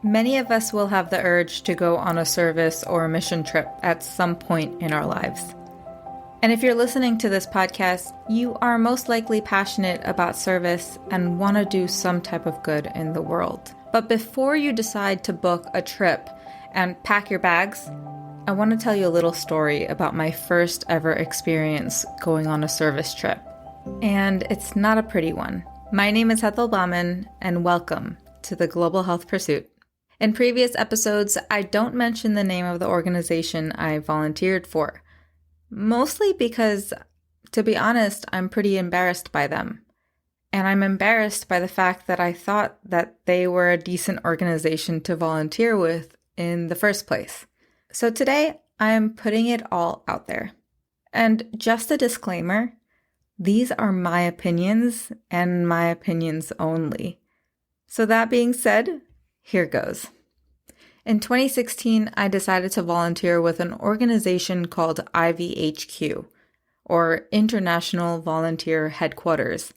Many of us will have the urge to go on a service or a mission trip at some point in our lives. And if you're listening to this podcast, you are most likely passionate about service and want to do some type of good in the world. But before you decide to book a trip and pack your bags, I want to tell you a little story about my first ever experience going on a service trip. And it's not a pretty one. My name is Ethel Bauman, and welcome to the Global Health Pursuit. In previous episodes, I don't mention the name of the organization I volunteered for, mostly because, to be honest, I'm pretty embarrassed by them. And I'm embarrassed by the fact that I thought that they were a decent organization to volunteer with in the first place. So today, I'm putting it all out there. And just a disclaimer, these are my opinions and my opinions only. So that being said, here goes. In 2016, I decided to volunteer with an organization called IVHQ, or International Volunteer Headquarters.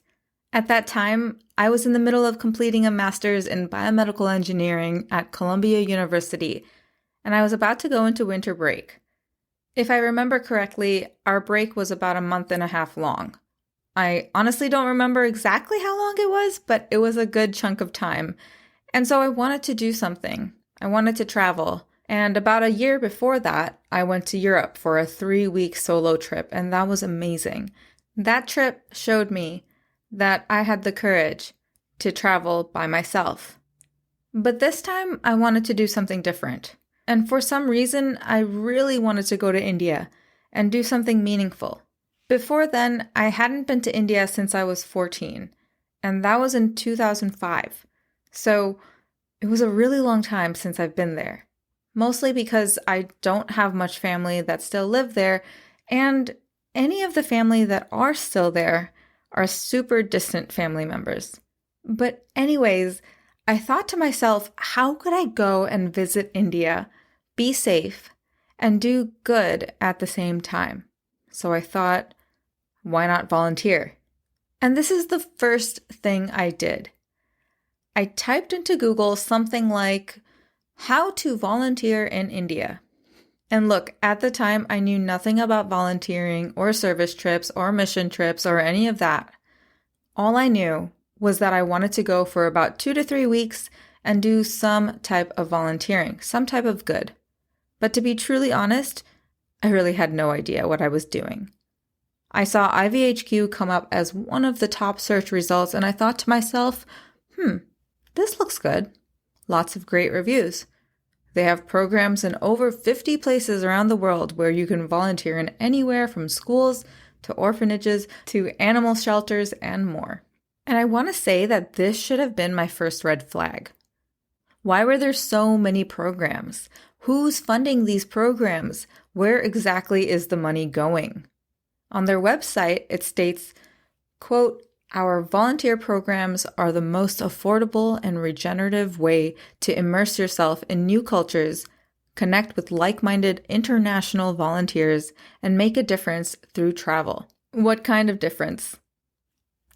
At that time, I was in the middle of completing a master's in biomedical engineering at Columbia University, and I was about to go into winter break. If I remember correctly, our break was about a month and a half long. I honestly don't remember exactly how long it was, but it was a good chunk of time. And so I wanted to do something. I wanted to travel. And about a year before that, I went to Europe for a 3-week solo trip, and that was amazing. That trip showed me that I had the courage to travel by myself. But this time, I wanted to do something different. And for some reason, I really wanted to go to India and do something meaningful. Before then, I hadn't been to India since I was 14, and that was in 2005. So it was a really long time since I've been there, mostly because I don't have much family that still live there, and any of the family that are still there are super distant family members. But anyways, I thought to myself, how could I go and visit India, be safe, and do good at the same time? So I thought, why not volunteer? And this is the first thing I did. I typed into Google something like, how to volunteer in India. And look, at the time, I knew nothing about volunteering or service trips or mission trips or any of that. All I knew was that I wanted to go for about 2 to 3 weeks and do some type of volunteering, some type of good. But to be truly honest, I really had no idea what I was doing. I saw IVHQ come up as one of the top search results, and I thought to myself, this looks good. Lots of great reviews. They have programs in over 50 places around the world where you can volunteer in anywhere from schools to orphanages to animal shelters and more. And I want to say that this should have been my first red flag. Why were there so many programs? Who's funding these programs? Where exactly is the money going? On their website, it states, quote, "Our volunteer programs are the most affordable and regenerative way to immerse yourself in new cultures, connect with like-minded international volunteers, and make a difference through travel." What kind of difference?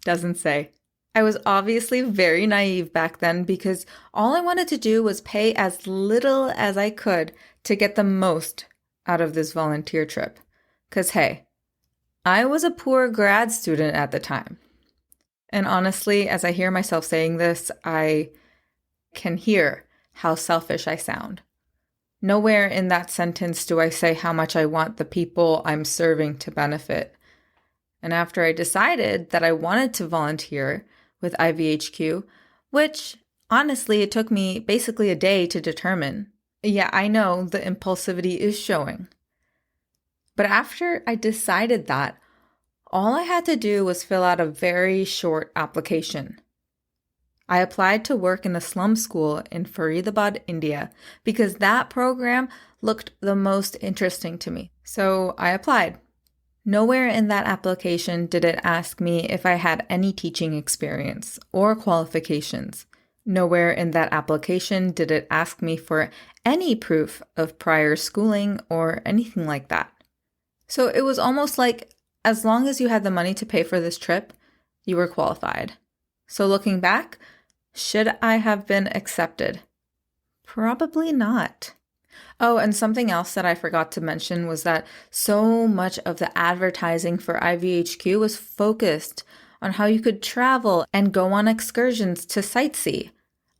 Doesn't say. I was obviously very naive back then because all I wanted to do was pay as little as I could to get the most out of this volunteer trip. 'Cause hey, I was a poor grad student at the time. And honestly, as I hear myself saying this, I can hear how selfish I sound. Nowhere in that sentence do I say how much I want the people I'm serving to benefit. And after I decided that I wanted to volunteer with IVHQ, which honestly, it took me basically a day to determine. Yeah, I know the impulsivity is showing. But after I decided that, all I had to do was fill out a very short application. I applied to work in a slum school in Faridabad, India, because that program looked the most interesting to me. So I applied. Nowhere in that application did it ask me if I had any teaching experience or qualifications. Nowhere in that application did it ask me for any proof of prior schooling or anything like that. So it was almost like, as long as you had the money to pay for this trip, you were qualified. So looking back, should I have been accepted? Probably not. Oh, and something else that I forgot to mention was that so much of the advertising for IVHQ was focused on how you could travel and go on excursions to sightsee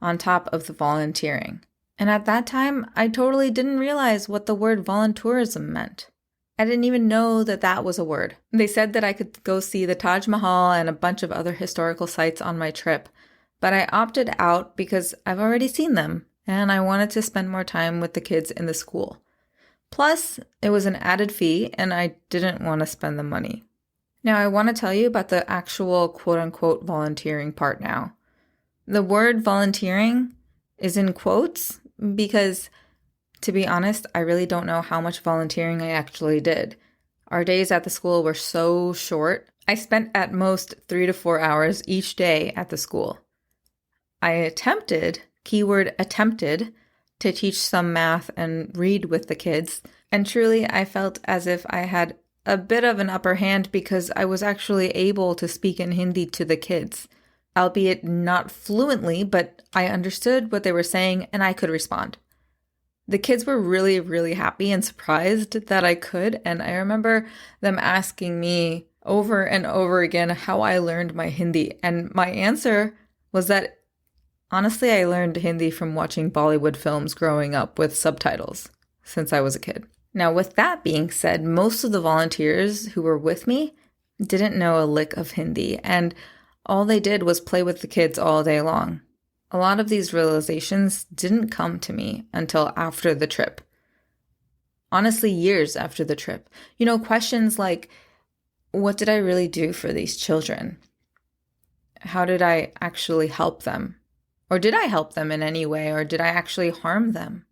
on top of the volunteering. And at that time, I totally didn't realize what the word voluntourism meant. I didn't even know that that was a word. They said that I could go see the Taj Mahal and a bunch of other historical sites on my trip, but I opted out because I've already seen them and I wanted to spend more time with the kids in the school. Plus, it was an added fee and I didn't want to spend the money. Now, I want to tell you about the actual quote-unquote volunteering part now. The word volunteering is in quotes because, to be honest, I really don't know how much volunteering I actually did. Our days at the school were so short. I spent at most 3 to 4 hours each day at the school. I attempted, keyword attempted, to teach some math and read with the kids, and truly I felt as if I had a bit of an upper hand because I was actually able to speak in Hindi to the kids, albeit not fluently, but I understood what they were saying and I could respond. The kids were really, really happy and surprised that I could, and I remember them asking me over and over again how I learned my Hindi, and my answer was that honestly I learned Hindi from watching Bollywood films growing up with subtitles since I was a kid. Now, with that being said, most of the volunteers who were with me didn't know a lick of Hindi, and all they did was play with the kids all day long. A lot of these realizations didn't come to me until after the trip. Honestly, years after the trip. Questions like, what did I really do for these children? How did I actually help them? Or did I help them in any way, or did I actually harm them?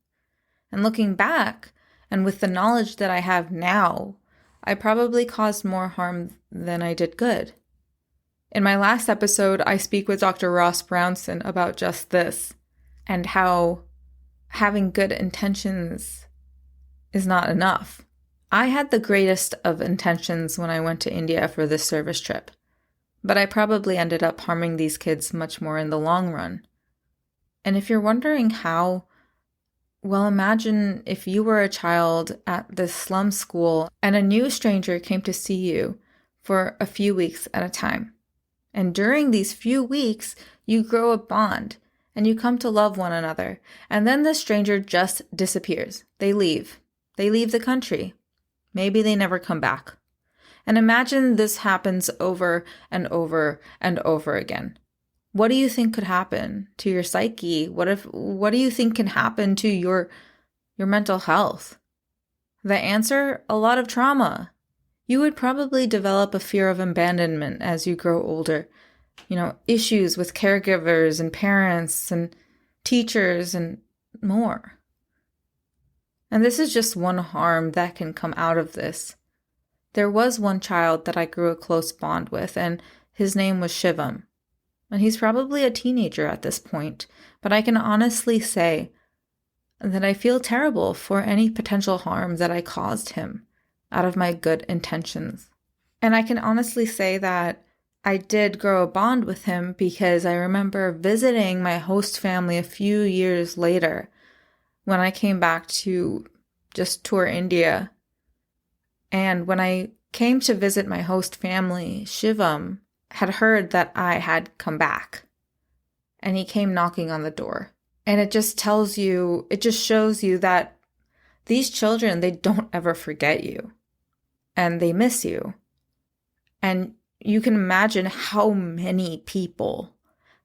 And looking back, and with the knowledge that I have now, I probably caused more harm than I did good. In my last episode, I speak with Dr. Ross Brownson about just this, and how having good intentions is not enough. I had the greatest of intentions when I went to India for this service trip, but I probably ended up harming these kids much more in the long run. And if you're wondering how, well, imagine if you were a child at this slum school and a new stranger came to see you for a few weeks at a time. And during these few weeks, you grow a bond and you come to love one another. And then the stranger just disappears. They leave. They leave the country. Maybe they never come back. And imagine this happens over and over and over again. What do you think could happen to your psyche? What do you think can happen to your mental health? The answer, a lot of trauma. You would probably develop a fear of abandonment as you grow older. Issues with caregivers and parents and teachers and more. And this is just one harm that can come out of this. There was one child that I grew a close bond with, and his name was Shivam. And he's probably a teenager at this point, but I can honestly say that I feel terrible for any potential harm that I caused him out of my good intentions. And I can honestly say that I did grow a bond with him because I remember visiting my host family a few years later when I came back to just tour India. And when I came to visit my host family, Shivam had heard that I had come back. And he came knocking on the door. And it just shows you that these children, they don't ever forget you. And they miss you. And you can imagine how many people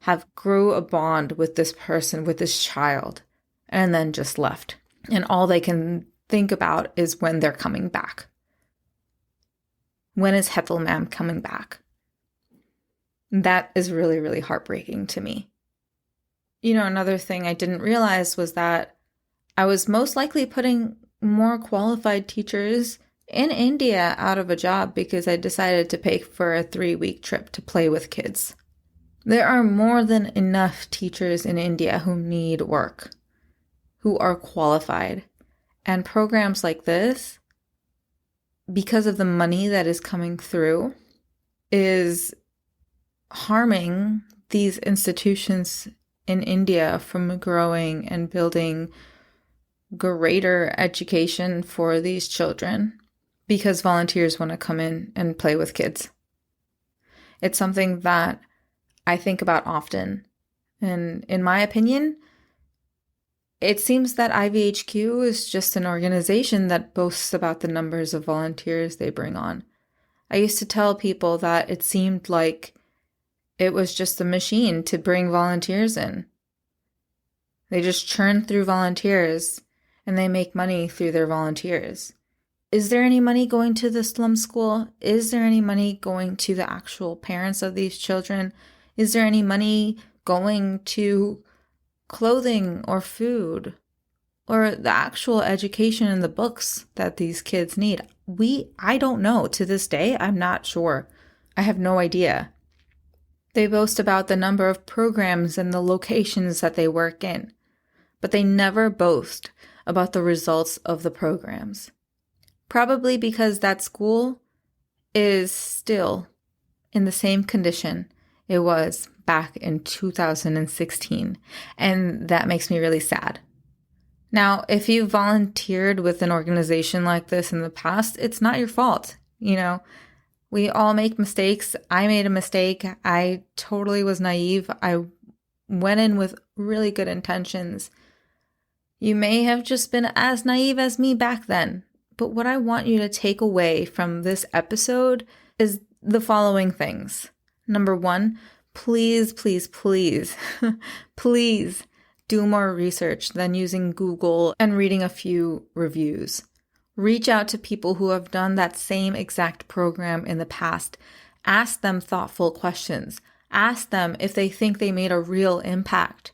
have grew a bond with this person, with this child, and then just left. And all they can think about is when they're coming back. When is Hethel ma'am coming back? That is really, really heartbreaking to me. Another thing I didn't realize was that I was most likely putting more qualified teachers in India out of a job because I decided to pay for a 3-week trip to play with kids. There are more than enough teachers in India who need work, who are qualified. And programs like this, because of the money that is coming through, is harming these institutions in India from growing and building greater education for these children because volunteers want to come in and play with kids. It's something that I think about often. And in my opinion, it seems that IVHQ is just an organization that boasts about the numbers of volunteers they bring on. I used to tell people that it seemed like it was just a machine to bring volunteers in. They just churn through volunteers and they make money through their volunteers. Is there any money going to the slum school? Is there any money going to the actual parents of these children? Is there any money going to clothing or food or the actual education and the books that these kids need? I don't know. To this day, I'm not sure. I have no idea. They boast about the number of programs and the locations that they work in, but they never boast about the results of the programs. Probably because that school is still in the same condition it was back in 2016, and that makes me really sad. Now, if you volunteered with an organization like this in the past, it's not your fault. We all make mistakes. I made a mistake. I totally was naive. I went in with really good intentions. You may have just been as naive as me back then. But what I want you to take away from this episode is the following things. Number one, please, please, please, please do more research than using Google and reading a few reviews. Reach out to people who have done that same exact program in the past. Ask them thoughtful questions. Ask them if they think they made a real impact.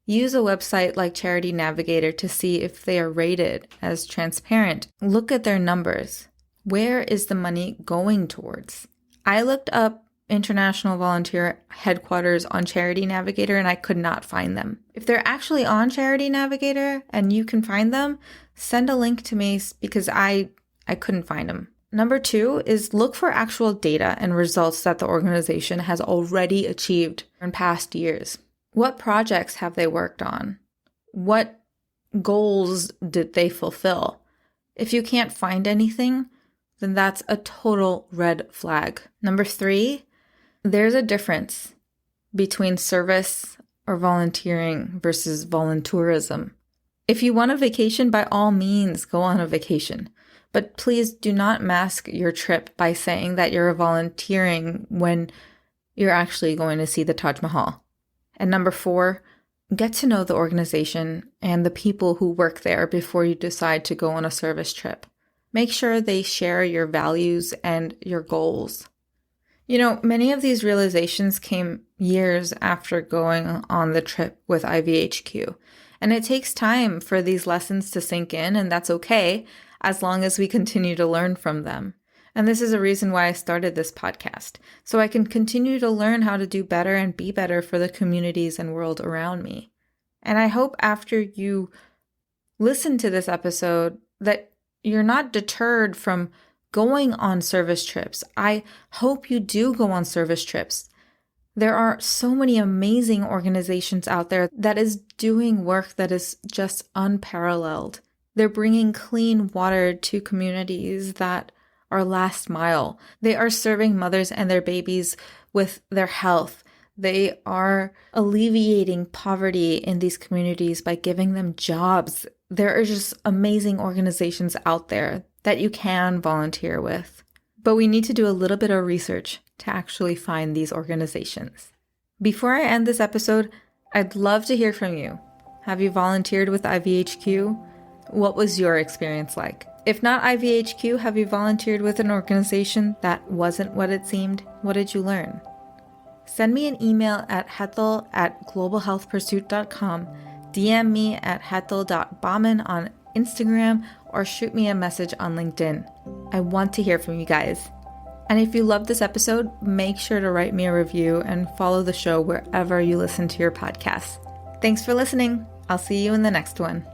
Use a website like Charity Navigator to see if they are rated as transparent. Look at their numbers. Where is the money going towards? I looked up International Volunteer Headquarters on Charity Navigator and I could not find them. If they're actually on Charity Navigator and you can find them, send a link to me because I couldn't find them. Number two is look for actual data and results that the organization has already achieved in past years. What projects have they worked on? What goals did they fulfill? If you can't find anything, then that's a total red flag. Number three, there's a difference between service or volunteering versus voluntourism. If you want a vacation, by all means, go on a vacation. But please do not mask your trip by saying that you're volunteering when you're actually going to see the Taj Mahal. And number four, get to know the organization and the people who work there before you decide to go on a service trip. Make sure they share your values and your goals. Many of these realizations came years after going on the trip with IVHQ. And it takes time for these lessons to sink in, and that's okay, as long as we continue to learn from them. And this is a reason why I started this podcast, so I can continue to learn how to do better and be better for the communities and world around me. And I hope after you listen to this episode that you're not deterred from going on service trips. I hope you do go on service trips. There are so many amazing organizations out there that is doing work that is just unparalleled. They're bringing clean water to communities that are last mile. They are serving mothers and their babies with their health. They are alleviating poverty in these communities by giving them jobs. There are just amazing organizations out there that you can volunteer with. But we need to do a little bit of research to actually find these organizations. Before I end this episode, I'd love to hear from you. Have you volunteered with IVHQ? What was your experience like? If not IVHQ, have you volunteered with an organization that wasn't what it seemed? What did you learn? Send me an email at hethel@globalhealthpursuit.com, DM me at hethel.bauman on Instagram, or shoot me a message on LinkedIn. I want to hear from you guys. And if you love this episode, make sure to write me a review and follow the show wherever you listen to your podcasts. Thanks for listening. I'll see you in the next one.